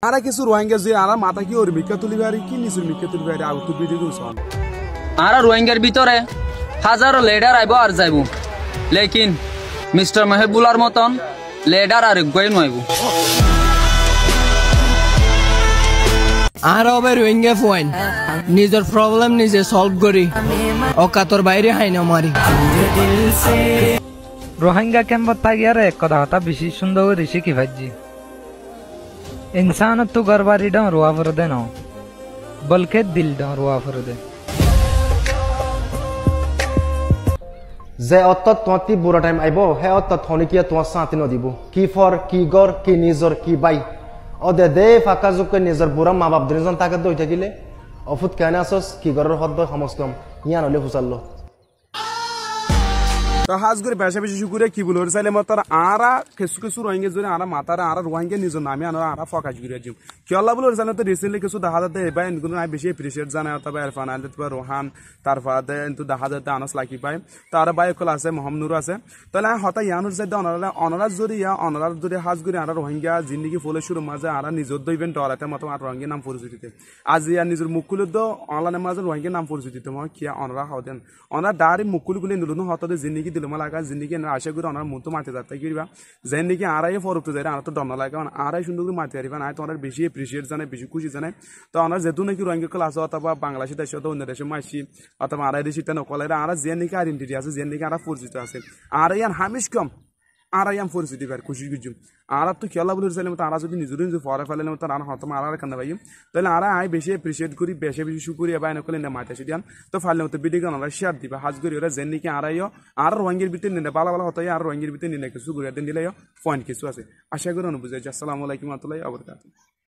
আরা কিছু রোহিঙ্গা যে আরা মাথা কি ওর মিক্কা তুলি বাড়ি কি নিচুর মিক্কা তুলি বাড়ি আউট ভিডিও গুছান আরা রোহিঙ্গার ভিতরে হাজারো লিডার আইব আর যাইব লেকিন মিস্টার মেহবুলার মতন লিডার আর একবাই নইব আর হবে রোহিঙ্গা পয়েন্ট নিজের প্রবলেম নিজে সলভ করি অকাতর বাইরে হাই না মারি रोहिंग्या कैंप तागियार एक कदा बेसि सुंदर ऋषि की भाजी इंसान तो गरबारी डं रुआ फरदे न बल्कि दिल डं रुआ फरदे যে অত তোঁতি বুড়া টাইম আইব হে অত থনিকিয়া তোমার সাঁতি নদিব কি ফর কি গর কি নিজর কি বাই ও দে ফাঁকা যোগকে নিজের বুড়া মা বাপ দুজন তাকে দই থাকিলে অফুত কেন আসস কি গরের হদ্দ সমস্তম ইয়া নলে ফুসাল্লো তো হাজ করে বেশা বেশি শুকুরে কি বলে চাইলে মতার আরা কিছু কিছু রোহিঙ্গা জুড়ে আরা মাতারা আরা রোহিঙ্গা নিজের নামে আরা ফকাশ করে জিম কি আল্লাহ বলে জানো তো রিসেন্টলি কিছু দেখা যাতে এবার এনগুলো নাই বেশি এপ্রিসিয়েট জানে অথবা ইরফান আলী অথবা রোহান তারপরে কিন্তু দেখা যাতে আনস লাকি পায় তার বাই কল আছে মোহাম্মদ আছে তাহলে হতা ইয়ানুর সাইড অনারার জরিয়া অনারার জরি হাজ করে আরা রোহিঙ্গা জিন্দিগি ফলে শুরু মাঝে আরা নিজের ইভেন্ট ডরাতে মতো আর রোহিঙ্গা নাম পরিচিতিতে আজ ইয়ার নিজের মুকুল অনলাইনের মাঝে রোহিঙ্গা নাম পরিচিতিতে মই কিয়া অনারা হতেন অনার ডারি মুকুলগুলি নিলুন হতে জিন্দিগি দিল লাগা জিন্দিগি আশা করি অনার মতো মারতে যাতে কিবা যেন নাকি আড়াই ফরকতে যায় আর তো ডর লাগে আড়াই সুন্দর করে মারতে পারিবা না তোমার বেশি এপ্রিসিয়েট জানে বেশি খুশি জানে তো অনার যেহেতু নাকি রোহিঙ্গা ক্লাস অথবা বাংলাদেশি দেশে অন্য দেশে মাসি অথবা আড়াই দেশি নকলে আর যে নাকি আইডেন্টিটি আছে যে নাকি আর পরিচিত আছে আর ইয়ান হামিশ কম আর ইয়াম পরিচিতি পাই খুশি গুজুম আর তো খেলা বলে চাইলে তারা যদি নিজের নিজে ফরে ফেলে তারা হতম আর কান্দা পাই তাহলে আর আই বেশি এপ্রিসিয়েট করি বেশি বেশি শুকুরি বা নকলে না মাঠে সিডিয়ান তো ফাইলে মতো ভিডিও আমরা শেয়ার দিবা হাজ করি ওরা যেন নাকি আড়াইও আর রোহিঙ্গের ভিতরে নিলে ভালো ভালো হতো আর রোহিঙ্গের ভিতরে নিলে কিছু ঘুরে দিন দিলে পয়েন্ট কিছু আছে আশা করি অনুভূতি আসসালামু আলাইকুম রহমতুল্লাহি ওয়া বারাকাতুহু।